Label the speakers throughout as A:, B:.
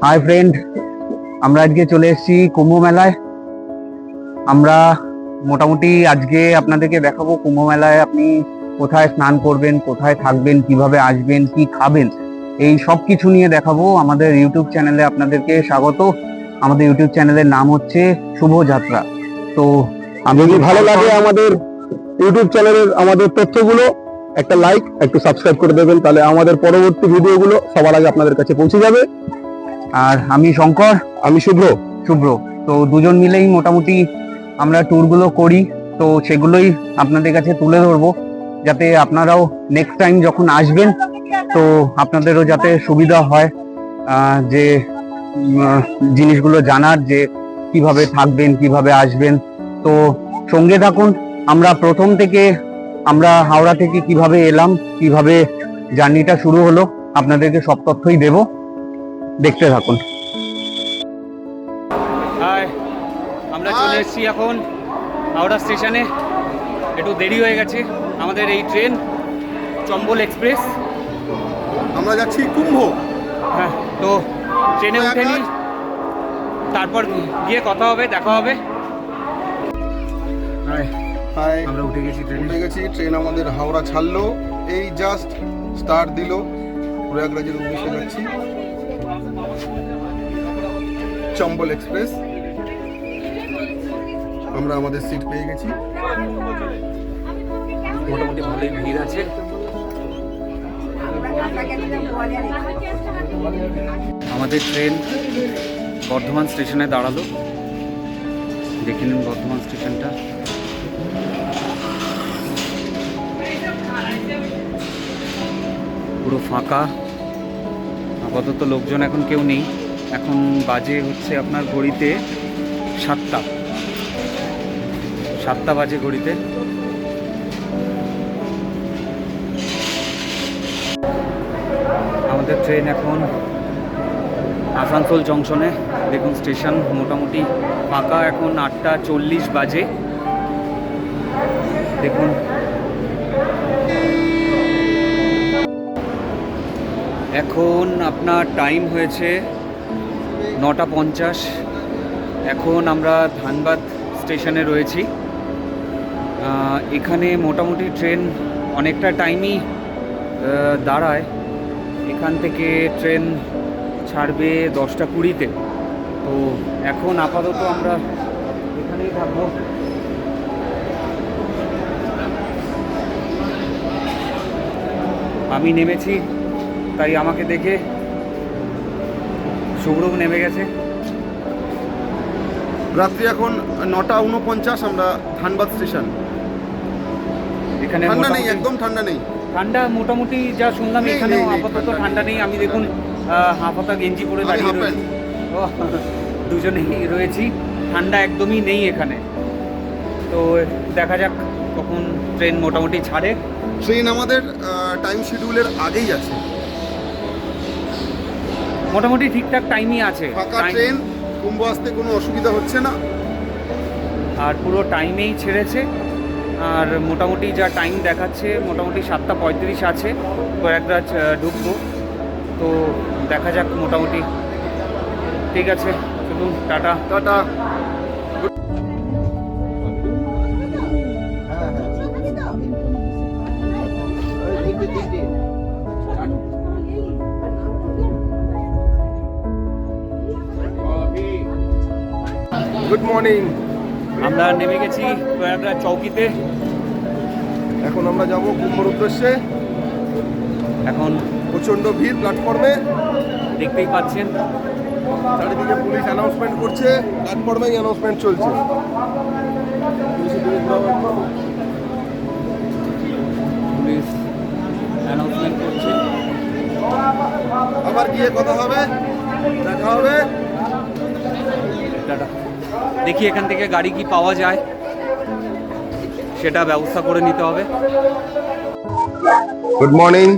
A: Hi friend, আমরা আজকে চলে এসেছি কুম্ভ মেলায়। আমরা মোটামুটি আজকে আপনাদেরকে দেখাবো কুম্ভ মেলায় আপনি কোথায় স্নান করবেন, কোথায় থাকবেন, কিভাবে আসবেন, কি খাবেন, এই সব কিছু নিয়ে দেখাবো। আমাদের ইউটিউব চ্যানেলে আপনাদেরকে স্বাগত। আমাদের ইউটিউব চ্যানেলের নাম হচ্ছে শুভ যাত্রা। তো
B: যদি ভালো লাগে আমাদের ইউটিউব চ্যানেলের আমাদের তথ্যগুলো, একটা লাইক একটু সাবস্ক্রাইব করে দেবেন, তাহলে আমাদের পরবর্তী ভিডিওগুলো সবার আগে আপনাদের কাছে পৌঁছে যাবে।
A: আর আমি শঙ্কর,
B: আমি
A: শুভ্র। তো দুজন মিলেই মোটামুটি আমরা ট্যুরগুলো করি, তো সেগুলোই আপনাদের কাছে তুলে ধরবো, যাতে আপনারাও নেক্সট টাইম যখন আসবেন তো আপনাদেরও যাতে সুবিধা হয় যে জিনিসগুলো জানার, যে কিভাবে থাকবেন, কিভাবে আসবেন। তো সঙ্গে থাকুন। আমরা প্রথম থেকে আমরা হাওড়া থেকে কিভাবে এলাম, কিভাবে জার্নিটা শুরু হলো, আপনাদেরকে সব তথ্যই দেব, দেখতে থাকুন। হাই, আমরা চলে এসেছি এখন হাওড়া স্টেশনে। একটু দেরি হয়ে গেছে আমাদের এই ট্রেন চম্বল এক্সপ্রেস।
B: আমরা যাচ্ছি কুম্ভ।
A: হ্যাঁ, তো ট্রেনে উঠে নি, তারপর গিয়ে কথা হবে, দেখা হবে। আমরা উঠে গেছি,
B: ট্রেন আমাদের হাওড়া ছাড়লো, এই জাস্ট স্টার্ট দিল। প্রয়াগরাজের উদ্দেশ্যে যাচ্ছি, চম্বল এক্সপ্রেস। আমরা আমাদের সিট পেয়ে গেছি।
A: মোটামুটি ভালোই ভিড় আছে। আমাদের ট্রেন বর্ধমান স্টেশনে দাঁড়ালো। দেখে নিন বর্ধমান স্টেশনটা। পুরো ফাঁকা, আপাতত লোকজন এখন কেউ নেই। এখন বাজে হচ্ছে আপনার ঘড়িতে 7টা বাজে ঘড়িতে। আমাদের ট্রেন এখন আসানসোল জংশনে। দেখুন স্টেশন মোটামুটি ফাঁকা, এখন 8:40 বাজে। দেখুন এখন আপনার টাইম হয়েছে 9:50। এখন আমরা ধানবাদ স্টেশনে রয়েছি। এখানে মোটামুটি ট্রেন অনেকটা টাইমই দাঁড়ায়। এখান থেকে ট্রেন ছাড়বে 10:20-তে। তো এখন আপাতত আমরা এখানেই থাকবো। আমি নেমেছি, তাই আমাকে দেখে শুভ্রও নেমে গেছে।
B: রাত্রি এখন 9:49, আমরা ধানবাদ স্টেশন।
A: এখানে
B: ঠান্ডা নেই, একদম ঠান্ডা নেই।
A: ঠান্ডা মোটামুটি যা শুনলাম এখানেও আপাতত ঠান্ডা নেই। আমি দেখুন হাফাতা গেঞ্জি পরে দাঁড়িয়ে রয়েছি। দুজনেই রয়েছি, ঠান্ডা একদমই নেই এখানে। তো দেখা যাক কখন ট্রেন মোটামুটি ছাড়ে।
B: ট্রেন আমাদের টাইম শিডিউলের আগেই আছে,
A: মোটামুটি ঠিকঠাক টাইমই আছে।
B: ফাঁকা ট্রেন, কুম্ভ আসতে কোনো অসুবিধা হচ্ছে না,
A: আর পুরো টাইমেই ছেড়েছে। আর মোটামুটি যা টাইম দেখাচ্ছে মোটামুটি 7:35 আছে। প্রয়াগরাজ ঢুকবো, তো দেখা যাক মোটামুটি। ঠিক আছে, চলুন, টাটা
B: টাটা। Good morning.
A: আমরা নেমে গেছি প্রয়াগরাজ চৌকিতে।
B: এখন আমরা যাব কুম্ভর উদ্দেশ্যে।
A: এখন
B: প্রচণ্ড ভিড় প্ল্যাটফর্মে,
A: দেখতেই পাচ্ছেন।
B: চারিদিকে পুলিশ অ্যানাউন্সমেন্ট করছে, প্ল্যাটফর্মেই অ্যানাউন্সমেন্ট চলছে।
A: পুলিশ অ্যানাউন্সমেন্ট করছে।
B: আবার গিয়ে কথা হবে, দেখা হবে।
A: টাটা। দেখি এখান থেকে গাড়ি কি পাওয়া যায়, সেটা ব্যবস্থা করে নিতে হবে।
B: Good morning.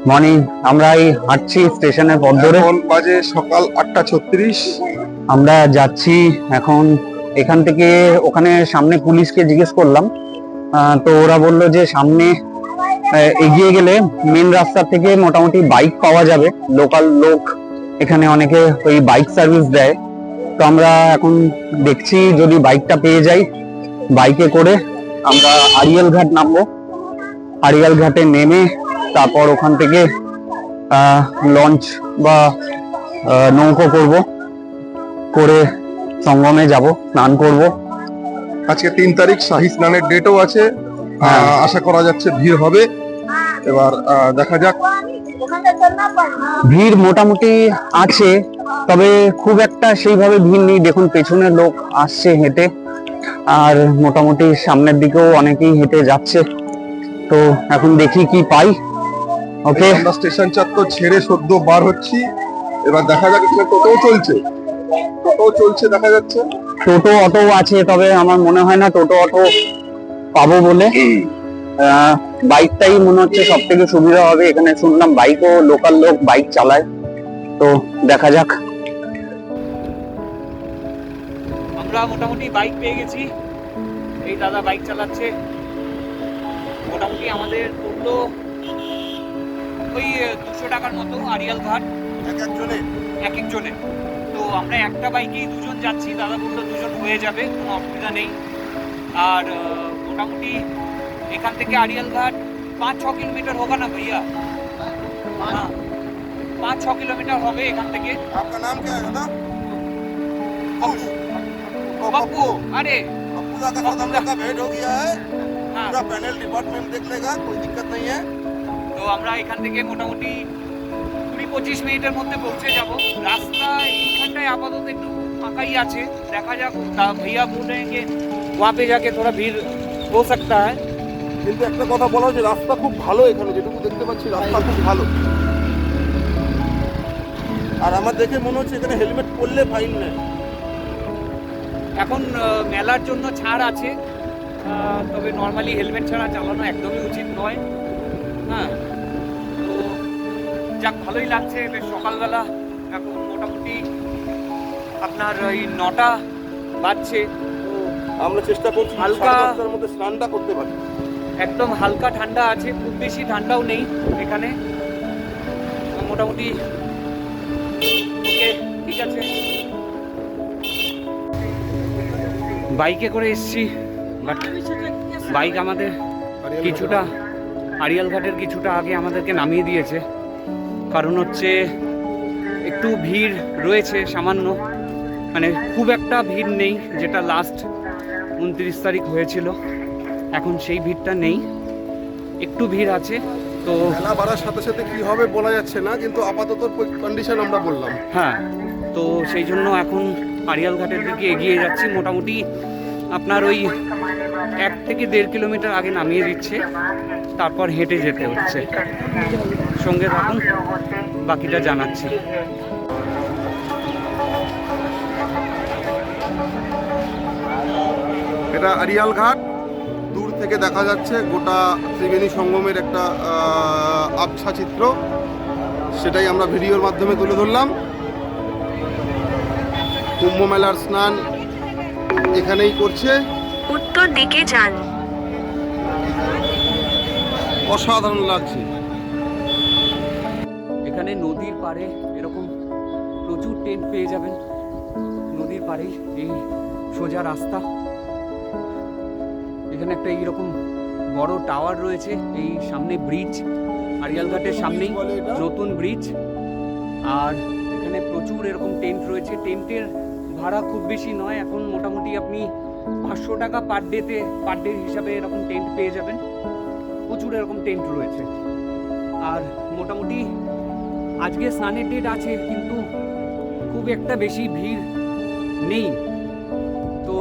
A: মর্নিং। আমরা এই হাঁটছি স্টেশনের পথ ধরে।
B: এখন বাজে সকাল 8:36।
A: আমরা যাচ্ছি এখন এখান থেকে। ওখানে সামনে পুলিশকে জিজ্ঞেস করলাম, তো ওরা বললো যে সামনে এগিয়ে গেলে মেন রাস্তা থেকে মোটামুটি বাইক পাওয়া যাবে, লোকাল লোক এখানে অনেকে ওই বাইক সার্ভিস দেয়। তো আমরা এখন দেখছি যদি বাইকটা পেয়ে যাই, বাইকে করে আমরা আড়িয়াল ঘাট নামবো। আড়িয়াল ঘাটে নেমে তারপর ওখান থেকে লঞ্চ বা নৌকো করে সঙ্গমে যাব, স্নান করব।
B: আজকে 3 তারিখ, শাহী স্নানের ডেটও আছে।
A: হ্যাঁ।
B: আশা করা যাচ্ছে ভিড় হবে। এবার দেখা যাক।
A: ভিড় মোটামুটি আছে, তবে খুব একটা সেইভাবে ভিড় নেই। দেখুন পেছনে লোক আসছে হেঁটে, আর মোটামুটি সামনের দিকেও অনেকেই হেঁটে যাচ্ছে। তো এখন দেখি কি পাই। ওকে,
B: আমরা স্টেশন চত্বর ছেড়ে সদ্য বার হচ্ছি। এবার দেখা যাক। এখানে টোটোও চলছে দেখা যাচ্ছে।
A: টোটো অটো আছে, তবে আমার মনে হয় না টোটো অটো পাবো বলে। বাইকটাই মনে হচ্ছে সব থেকে সুবিধা হবে। এখানে শুনলাম বাইকও লোকাল লোক বাইক চালায়, তো দেখা যাক। আমরা মোটামুটি বাইক পেয়ে গেছি, এই দাদা বাইক চালাচ্ছে। মোটামুটি আমাদের পড়লো ওই 200 টাকার মতো আড়িয়াল ঘাট এক একজনের। তো আমরা একটা বাইকেই দুজন যাচ্ছি, দাদা বললো দুজন হয়ে যাবে, কোনো অসুবিধা নেই। আর মোটামুটি এখান থেকে আড়িয়াল ঘাট 5-6 কিলোমিটার होगा ना भैया? हाँ, 5-6 किलोमीटर হবে এখান থেকে।
B: आपका नाम क्या है दादा?
A: पप्पू। अरे
B: पप्पू दा का साथ हम लोग का भेंट हो गया है।
A: हाँ,
B: पूरा पैनल डिपार्टमेंट देख लेगा, कोई दिक्कत नहीं है।
A: তো আমরা এখান থেকে মোটামুটি 20-25 মিনিটের মধ্যে পৌঁছে যাব। রাস্তা এইখানটায় আপাতত একটু ফাঁকাই আছে, দেখা যাক। भैया बोल रहे हैं कि वहाँ पे जाके थोड़ा भीड़ हो सकता है।
B: কিন্তু একটা কথা বলা যে রাস্তা খুব ভালো, এখানে যেটুকু দেখতে পাচ্ছি রাস্তা খুব ভালো। আর আমার দেখে মনে হচ্ছে এখানে হেলমেট পরলে ফাইন নেয়।
A: এখন মেলার জন্য ছাড় আছে, তবে নর্মালি হেলমেট ছাড়া চালানো একদমই উচিত নয়। হ্যাঁ, তো যাক, ভালোই লাগছে। বেশ সকালবেলা, এখন মোটামুটি আপনার ওই 9টা বাজছে। তো
B: আমরা চেষ্টা করছি
A: হালকা-
B: 10:30টার মধ্যে স্নানটা করতে পারি।
A: একদম হালকা ঠান্ডা আছে, খুব বেশি ঠান্ডাও নেই এখানে। মোটামুটি ওকে, ঠিক আছে। বাইকে করে এসছি, বাট বাইক আমাদের কিছুটা আড়িয়াল ঘাটের কিছুটা আগে আমাদেরকে নামিয়ে দিয়েছে। কারণ হচ্ছে একটু ভিড় রয়েছে সামান্য, মানে খুব একটা ভিড় নেই, যেটা লাস্ট 29 তারিখ হয়েছিল। এখন সেই ভিড়টা নেই, একটু ভিড় আছে। তো
B: মেলা বাড়ার সাথে সাথে কি হবে বলা যাচ্ছে না, কিন্তু আপাতত কন্ডিশন আমরা বললাম।
A: হ্যাঁ, তো সেই জন্য এখন আড়িয়াল ঘাটের দিকে এগিয়ে যাচ্ছি। মোটামুটি আপনার ওই 1 থেকে 1.5 কিলোমিটার আগে নামিয়ে দিচ্ছে, তারপর হেঁটে যেতে হচ্ছে। সঙ্গে থাকুন, বাকিটা জানাচ্ছি।
B: এটা আড়িয়াল ঘাট, দূর থেকে দেখা যাচ্ছে গোটা ত্রিবেণী সঙ্গমের একটা আবছা চিত্র। সেটাই আমরা ভিডিওর মাধ্যমে তুলে ধরলাম। কুম্ভ মেলার স্নান এখানেই করছে।
C: উত্তর দিকে যান।
B: অসাধারণ লাগছে।
A: এখানে নদীর পাড়ে এরকম প্রচুর টেন্ট পেয়ে যাবেন। নদীর পাড়ে এই সোজা রাস্তা, এখানে একটা এইরকম বড় টাওয়ার রয়েছে। এই সামনে ব্রিজ, আড়িয়াল ঘাটের সামনেই নতুন ব্রিজ। আর এখানে প্রচুর এরকম টেন্ট রয়েছে। টেন্টের ভাড়া খুব বেশি নয়, এখন মোটামুটি আপনি 500 টাকা পার ডে হিসাবে এরকম টেন্ট পেয়ে যাবেন। প্রচুর এরকম টেন্ট রয়েছে। আর মোটামুটি আজকে স্নানের ডেট আছে, কিন্তু খুব একটা বেশি ভিড় নেই। তো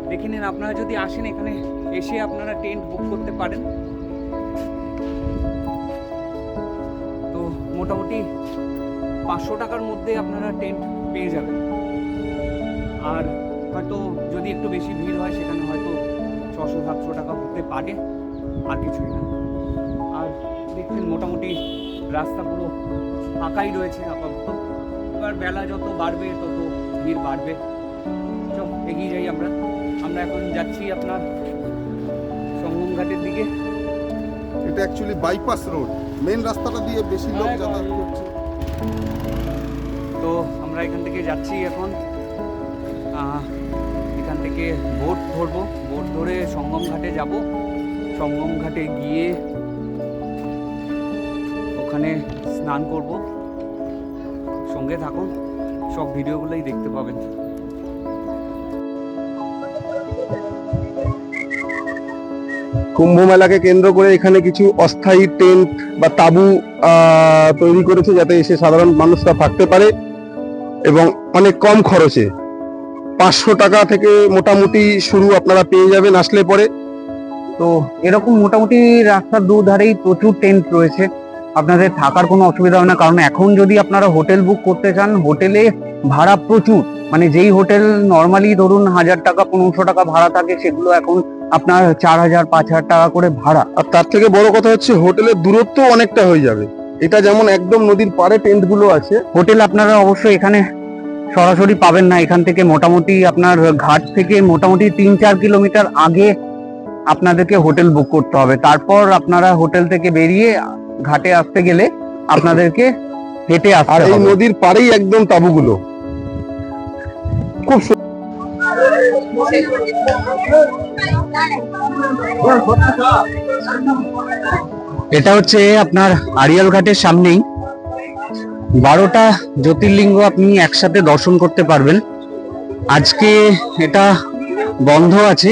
A: দেখে নিন, আপনারা যদি আসেন এখানে এসে আপনারা টেন্ট বুক করতে পারেন। তো মোটামুটি 500 টাকার মধ্যে আপনারা টেন্ট পেয়ে যাবেন। আর হয়তো যদি একটু বেশি ভিড় হয় সেখানে হয়তো 600-700 টাকা হতে পারে, আর কিছুই না। আর দেখবেন মোটামুটি রাস্তা পুরো ফাঁকাই রয়েছে আপাতত। এবার বেলা যত বাড়বে তত ভিড় বাড়বে। চল এগিয়ে যাই আমরা। এখন যাচ্ছি আপনার সঙ্গম ঘাটের দিকে।
B: এটা অ্যাকচুয়ালি বাইপাস রোড, মেন রাস্তাটা দিয়ে বেশি লোক যাতায়াত করছে।
A: তো আমরা এখান থেকে যাচ্ছি এখন। এখান থেকে বোট ধরবো, বোট ধরে সঙ্গম ঘাটে যাব। সঙ্গম ঘাটে গিয়ে ওখানে স্নান করব। সঙ্গে থাকুন, সব ভিডিওগুলোই দেখতে পাবেন।
B: কুম্ভ মেলাকে কেন্দ্র করে এখানে কিছু অস্থায়ী টেন্ট বা তাঁবু তৈরি করেছে, যাতে এসে সাধারণ মানুষরা থাকতে পারে এবং অনেক কম খরচে। 500 টাকা থেকে মোটামুটি শুরু আপনারা পেয়ে যাবেন আসলে পরে।
A: তো এরকম মোটামুটি রাস্তার দুধারেই প্রচুর টেন্ট রয়েছে, আপনাদের থাকার কোনো অসুবিধা হবে না। কারণ এখন যদি আপনারা হোটেল বুক করতে চান, হোটেলে ভাড়া প্রচুর। মানে যেই হোটেল নর্মালি ধরুন 1000 টাকা 1500 টাকা ভাড়া থাকে, সেগুলো এখন আপনার 4000 5000 টাকা করে ভাড়া।
B: আর তার থেকে বড় কথা হচ্ছে হোটেলের দূরত্ব অনেকটা হয়ে যাবে। এটা যেমন একদম নদীর পাড়ে টেন্ট গুলো আছে,
A: হোটেল আপনারা অবশ্যই এখানে সরাসরি পাবেন না। এখান থেকে মোটামুটি আপনার ঘাট থেকে মোটামুটি 3-4 কিলোমিটার আগে আপনাদেরকে হোটেল বুক করতে হবে। তারপর আপনারা হোটেল থেকে বেরিয়ে ঘাটে আসতে গেলে আপনাদেরকে হেঁটে
B: আর
A: আসতে
B: এই
A: হবে।
B: নদীর পাড়েই একদম তাঁবুগুলো। খুব
A: এটা হচ্ছে আপনার আড়িয়াল ঘাটের সামনেই। 12টা জ্যোতির্লিঙ্গ আপনি একসাথে দর্শন করতে পারবেন। আজকে এটা বন্ধ আছে,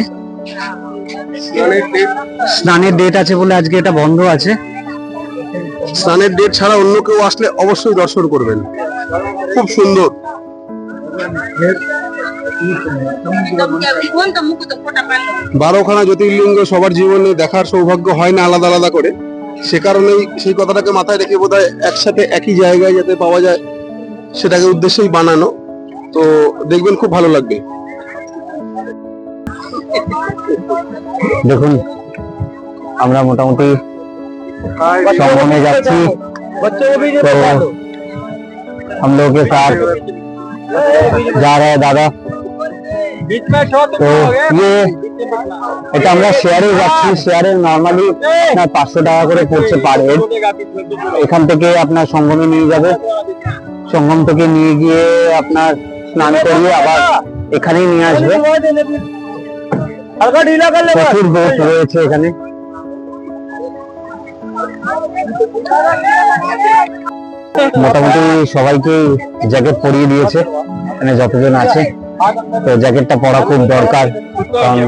A: স্নানের ডেট আছে বলে আজকে এটা বন্ধ আছে।
B: স্নানের ডেট ছাড়া অন্য কেউ আসলে অবশ্যই দর্শন করবেন, খুব সুন্দর। 12খানা জ্যোতির্লিঙ্গ সবার জীবনে দেখার সৌভাগ্য হয় না আলাদা আলাদা করে। সে কারণেই সেই কথাটাকে মাথায় রেখে বোধহয় একসাথে একই জায়গায় যাতে পাওয়া যায় সেটাকে উদ্দেশ্যেই বানানো। তো দেখবেন খুব ভালো লাগবে।
A: দেখুন আমরা মোটামুটি সঙ্গমে যাচ্ছি। तो हम लोग के साथ जा रहे हैं दादा। তো এটা আমরা শেয়ারে যাচ্ছি। শেয়ারে নর্মালি 500 টাকা করে পড়ছে পার হেড। এখান থেকে আপনার সঙ্গমে নিয়ে যাবে, সঙ্গম থেকে নিয়ে গিয়ে আপনার স্নান করিয়ে আবার এখানেই নিয়ে আসবে। প্রচুর বোট রয়েছে এখানে। মোটামুটি সবাইকে জ্যাকেট পরিয়ে দিয়েছে এখানে যতজন আছে। তো জ্যাকেটটা পরা খুব দরকার, কারণ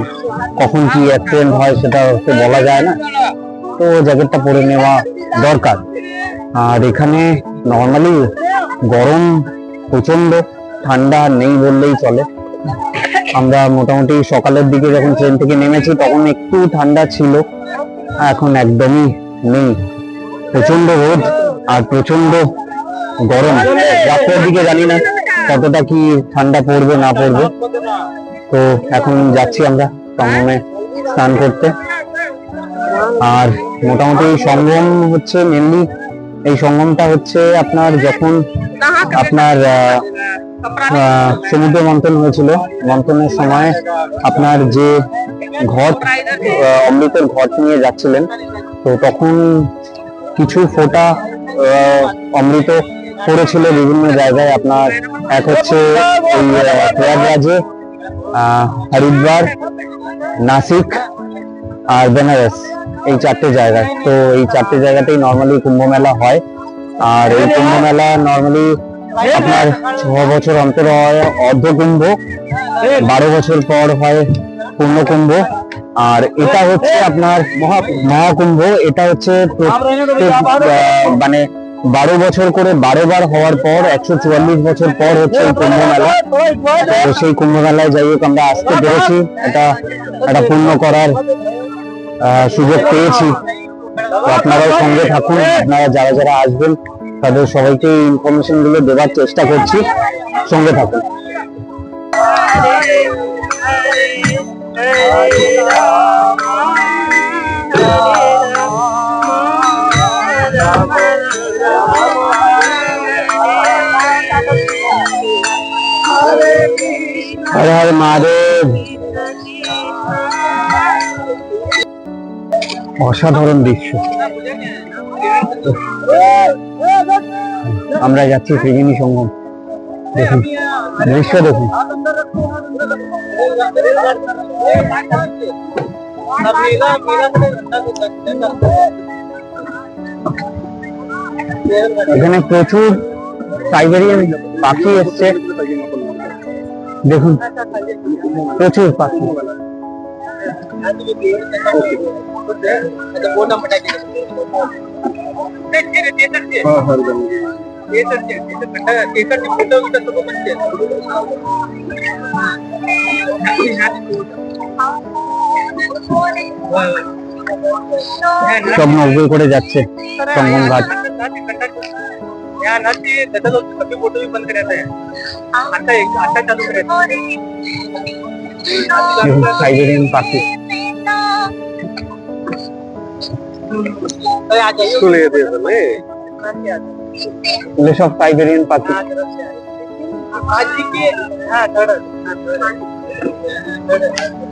A: কখন কি অ্যাক্সিডেন্ট হয় সেটা হচ্ছে বলা যায় না। তো জ্যাকেটটা পরে নেওয়া দরকার। আর এখানে নর্মালি গরম প্রচন্ড, ঠান্ডা নেই বললেই চলে। আমরা মোটামুটি সকালের দিকে যখন ট্রেন থেকে নেমেছি তখন একটু ঠান্ডা ছিল, এখন একদমই নেই। প্রচন্ড রোদ আর প্রচন্ড গরম। রাত্রের দিকে জানি না কতটা কি ঠান্ডা পড়বে না পড়বে। তো এখন যাচ্ছি আমরা সঙ্গমে স্নান করতে। আর মোটামুটি সঙ্গম হচ্ছে মেনলি, এই সঙ্গমটা হচ্ছে আপনার যখন আপনার সমুদ্র মন্থন হয়েছিল, মন্থনের সময় আপনার যে ঘট অমৃতের ঘট নিয়ে যাচ্ছিলেন, তো তখন কিছু ফোঁটা অমৃত পড়েছিল বিভিন্ন জায়গায়। আপনার এক হচ্ছে এই প্রয়াগরাজে, হরিদ্বার, নাসিক আর বেনারস, এই 4টে জায়গায়। তো এই 4টে জায়গাতেই নর্মালি কুম্ভ মেলা হয়। আর এই কুম্ভ মেলা নর্মালি আপনার 6 বছর অন্তর হয় অর্ধকুম্ভ, 12 বছর পর হয় পূর্ণকুম্ভ। আর এটা হচ্ছে আপনার মহাকুম্ভ। এটা হচ্ছে মানে 12 বছর করে 12 বার হওয়ার পর 144 বছর পর হচ্ছে এই কুম্ভ মেলা। তো সেই কুম্ভ মেলায় যাই হোক আমরা আসতে পেরেছি, এটা একটা পূর্ণ করার সুযোগ পেয়েছি। তো আপনারাও সঙ্গে থাকুন, আপনারা যারা যারা আসবেন তাদের সবাইকে ইনফরমেশন গুলো দেওয়ার চেষ্টা করছি, সঙ্গে থাকুন। हर हर महादेव। অসাধারণ দৃশ্য। আমরা যাচ্ছি ত্রিবেণী সঙ্গম। দেখুন দৃশ্য দেখুন। এখানে প্রচুর সাইবেরিয়ান পাখি এসছে, দেখুন প্রচুর পাখি। সব নজর করে যাচ্ছে সঙ্গম ঘাট।
D: यहाँ ना चाहिए 10 लोग सभी फोटो भी बंद रहता है। अच्छा चालू रहता है।
A: সাইবেরিয়ান পাখি
D: आ जाइए।
B: চলে যেতে হবে।
A: এগুলো সব সাইবেরিয়ান পাখি।
D: आज की हाँ थर्ड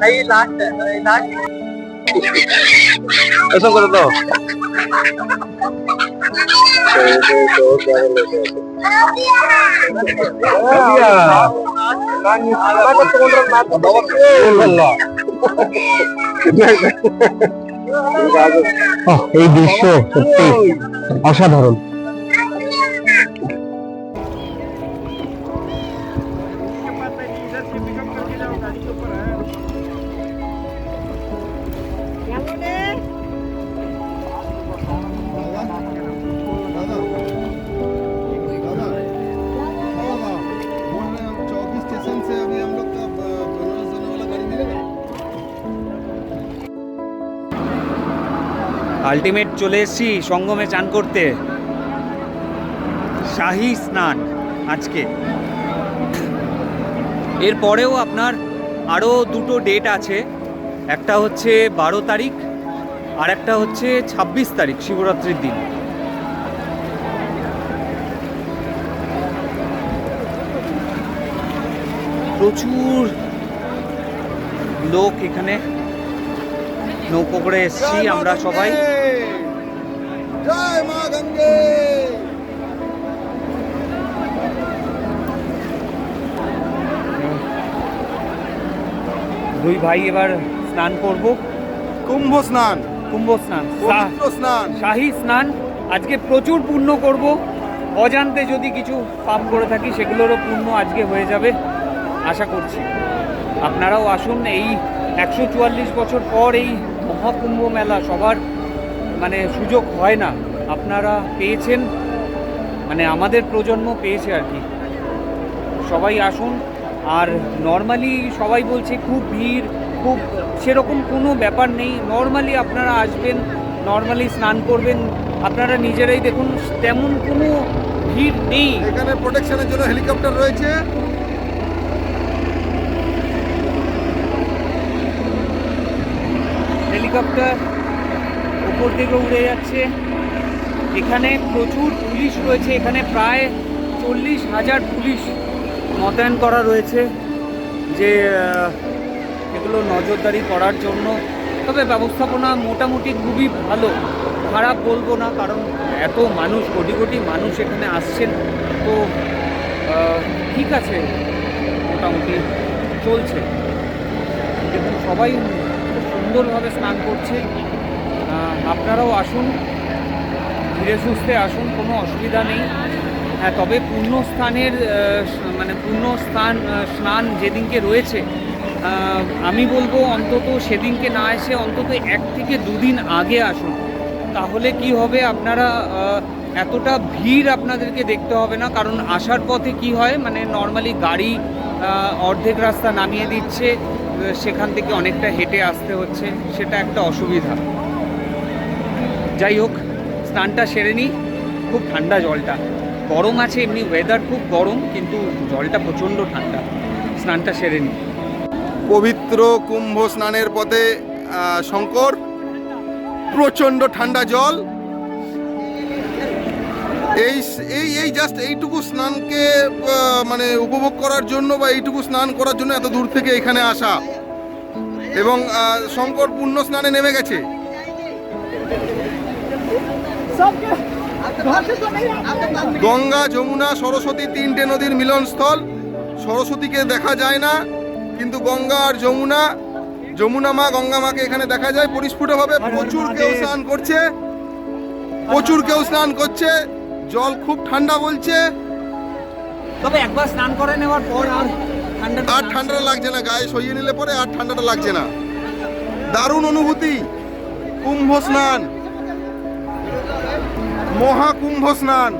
D: नहीं लास्ट है लास्ट
B: এসব করে দাও।
A: এই দৃশ্য সত্যি অসাধারণ।
E: আলটিমেট চলে এসেছি সঙ্গমে চান করতে। শাহী স্নান আজকে। এরপরেও আপনার আরও দুটো ডেট আছে, একটা হচ্ছে 12 তারিখ আর একটা হচ্ছে 26 তারিখ শিবরাত্রির দিন। প্রচুর লোক এখানে, নৌকো করে এসেছি আমরা সবাই।
B: জয় মা গঙ্গে।
E: দুই ভাই এবার স্নান করব,
B: কুম্ভ স্নান,
E: কুম্ভ স্নান,
B: পবিত্র স্নান,
E: শাহী স্নান। আজকে প্রচুর পুণ্য করব, অজান্তে যদি কিছু পাপ করে থাকি সেগুলোরও পুণ্য আজকে হয়ে যাবে আশা করছি। আপনারাও আসুন। এই 144 বছর পর এই মহাকুম্ভ মেলা সবার মানে সুযোগ হয় না, আপনারা পেয়েছেন, মানে আমাদের প্রজন্ম পেয়েছে আর কি। সবাই আসুন। আর নর্মালি সবাই বলছে খুব ভিড়, খুব সেরকম কোনো ব্যাপার নেই। নর্মালি আপনারা আসবেন, নর্মালি স্নান করবেন, আপনারা নিজেরাই দেখুন তেমন কোনো ভিড় নেই।
B: এখানে প্রোটেকশনের জন্য হেলিকপ্টার রয়েছে।
E: হেলিকপ্টার উপর থেকে উড়ে যাচ্ছে। এখানে প্রচুর পুলিশ রয়েছে, এখানে প্রায় 40,000 পুলিশ মোতায়েন করা রয়েছে, যে এগুলো নজরদারি করার জন্য। তবে ব্যবস্থাপনা মোটামুটি খুবই ভালো, খারাপ বলবো না, কারণ এত মানুষ, কোটি কোটি মানুষ এখানে আসছেন, তো ঠিক আছে, মোটামুটি চলছে। দেখুন সবাই খুব সুন্দরভাবে স্নান করছে। আপনারাও আসুন, ধীরে সুস্থে আসুন, কোনো অসুবিধা নেই। হ্যাঁ, তবে পুণ্যস্থানের মানে স্নান যেদিনকে রয়েছে, আমি বলবো অন্তত সেদিনকে না এসে অন্তত 1 থেকে 2 দিন আগে আসুন। তাহলে কি হবে, আপনারা এতটা ভিড় আপনাদেরকে দেখতে হবে না। কারণ আসার পথে কি হয়, মানে নর্মালি গাড়ি অর্ধেক রাস্তা নামিয়ে দিচ্ছে, সেখান থেকে অনেকটা হেঁটে আসতে হচ্ছে, সেটা একটা অসুবিধা। যাই হোক, স্নানটা সেরে নিই। খুব ঠান্ডা জলটা, গরম আছে, এমনি ওয়েদার খুব গরম, কিন্তু জলটা প্রচণ্ড ঠান্ডা। স্নানটা সেরে নিই।
B: পবিত্র কুম্ভ স্নানের পথে শঙ্কর, প্রচন্ড ঠান্ডা জল। এই জাস্ট এইটুকু স্নানকে মানে উপভোগ করার জন্য বা এইটুকু স্নান করার জন্য এত দূর থেকে এখানে আসা। এবং শঙ্কর পুণ্য স্নানে নেমে গেছে। গঙ্গা, যমুনা, সরস্বতী তিনটে নদীর মিলনস্থল। সরস্বতীকে দেখা যায় না, কিন্তু গঙ্গা আর যমুনা মা, গঙ্গা মাকে এখানে দেখা যায় পরিস্ফুটভাবে। প্রচুর কেউ স্নান করছে, জল খুব ঠান্ডা বলছে।
E: তবে একবার স্নান করে নেওয়ার পর আর
B: ঠান্ডাটা লাগছে না, গায়ে সইয়ে নিলে পরে আর ঠান্ডাটা লাগছে না। দারুণ অনুভূতি। কুম্ভ স্নান, মহাকুম্ভ স্নান।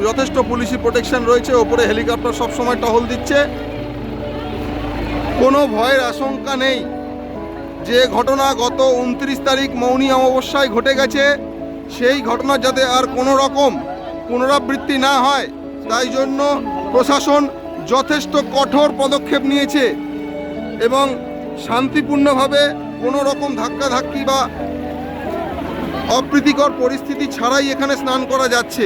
B: যথেষ্ট পুলিশি প্রোটেকশন রয়েছে, ওপরে হেলিকপ্টার সবসময় টহল দিচ্ছে। কোনো ভয়ের আশঙ্কা নেই। যে ঘটনা গত 29 তারিখ মৌনী অমাবস্যায় ঘটে গেছে, সেই ঘটনা যাতে আর কোনো রকম পুনরাবৃত্তি না হয়, তাই জন্য প্রশাসন যথেষ্ট কঠোর পদক্ষেপ নিয়েছে এবং শান্তিপূর্ণভাবে কোনো রকম ধাক্কাধাক্কি বা অপ্রীতিকর পরিস্থিতি ছাড়াই এখানে স্নান করা যাচ্ছে।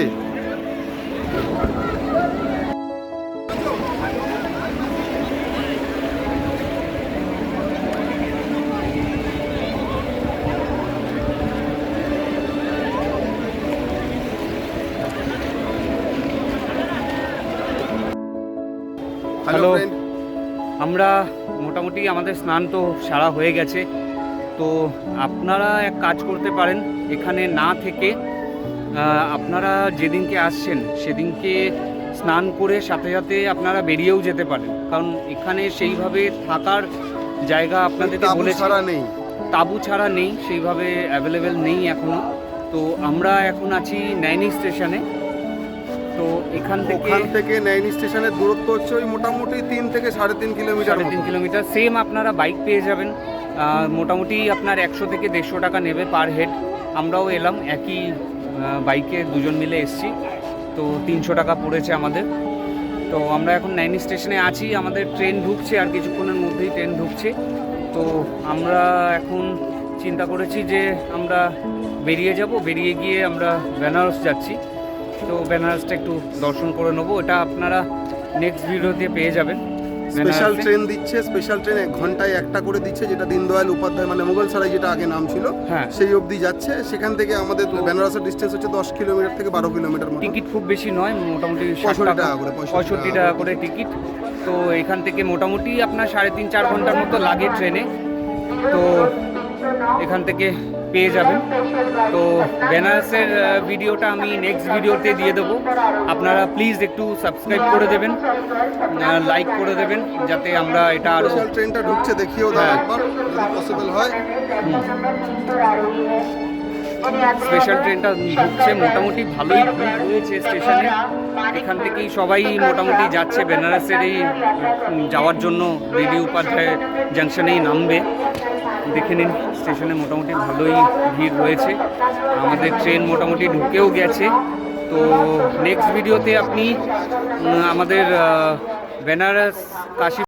E: হ্যালো, আমরা মোটামুটি আমাদের স্নান তো সারা হয়ে গেছে। তো আপনারা এক কাজ করতে পারেন, এখানে না থেকে আপনারা যেদিনকে আসছেন সেদিনকে স্নান করে সাথে সাথে আপনারা বেরিয়েও যেতে পারেন, কারণ এখানে সেইভাবে থাকার জায়গা আপনাদেরকে বলে তাঁবু ছাড়া নেই, সেইভাবে অ্যাভেলেবেল নেই এখনও। তো আমরা এখন আছি নৈনি স্টেশনে। তো এখান থেকে
B: নৈনি স্টেশনের দূরত্ব হচ্ছে ওই মোটামুটি 3 থেকে 3.5 কিলোমিটার।
E: 3.5 কিলোমিটার। সেম আপনারা বাইক পেয়ে যাবেন, মোটামুটি আপনার 100 থেকে 150 টাকা নেবে পার হেড। আমরাও এলাম একই বাইকে, দুজন মিলে এসছি, তো 300 টাকা পড়েছে আমাদের। তো আমরা এখন নৈনি স্টেশনে আছি, আমাদের ট্রেন ঢুকছে, আর কিছুক্ষণের মধ্যেই ট্রেন ঢুকছে। তো আমরা এখন চিন্তা করেছি যে আমরা বেরিয়ে যাব, বেরিয়ে গিয়ে আমরা বেনারস যাচ্ছি। তো বেনারসটা একটু দর্শন করে নেবো, এটা আপনারা নেক্সট ভিডিওতে পেয়ে যাবেন।
B: স্পেশাল ট্রেন দিচ্ছে, স্পেশাল ট্রেন 1 ঘন্টায় একটা করে দিচ্ছে, যেটা দীনদয়াল উপাধ্যায় মানে মুঘলসরাই যেটা আগে নাম ছিল,
E: হ্যাঁ,
B: সেই অবধি যাচ্ছে। সেখান থেকে আমাদের বেনারসের ডিস্টেন্স হচ্ছে 10 কিলোমিটার থেকে 12 কিলোমিটার মতো।
E: টিকিট খুব বেশি নয়, মোটামুটি
B: 65 টাকা করে,
E: 65 টাকা করে টিকিট। তো এখান থেকে মোটামুটি আপনার 3.5-4 ঘন্টার মতো লাগে ট্রেনে। তো এখান থেকে পেয়ে যাবেন। তো বেনারসের ভিডিওটা আমি নেক্সট ভিডিওতে দিয়ে দেবো, আপনারা প্লিজ একটু সাবস্ক্রাইব করে দেবেন, লাইক করে দেবেন, যাতে আমরা এটা আরও।
B: স্পেশাল ট্রেনটা ঢুকছে, দেখিও দাও একবার যদি পসিবল হয়।
E: স্পেশাল ট্রেনটা ঢুকছে, মোটামুটি ভালোই ভিড় রয়েছে স্টেশনে। এখান থেকেই সবাই মোটামুটি যাচ্ছে বেনারসের এই যাওয়ার জন্য, দিদি উপাধ্যায় জাংশনেই নামবে। দেখে নিন স্টেশনে মোটামুটি ভালোই ভিড় রয়েছে, আমাদের ট্রেন মোটামুটি ঢুকেও গেছে। তো নেক্সট ভিডিওতে আপনি আমাদের বেনারস কাশী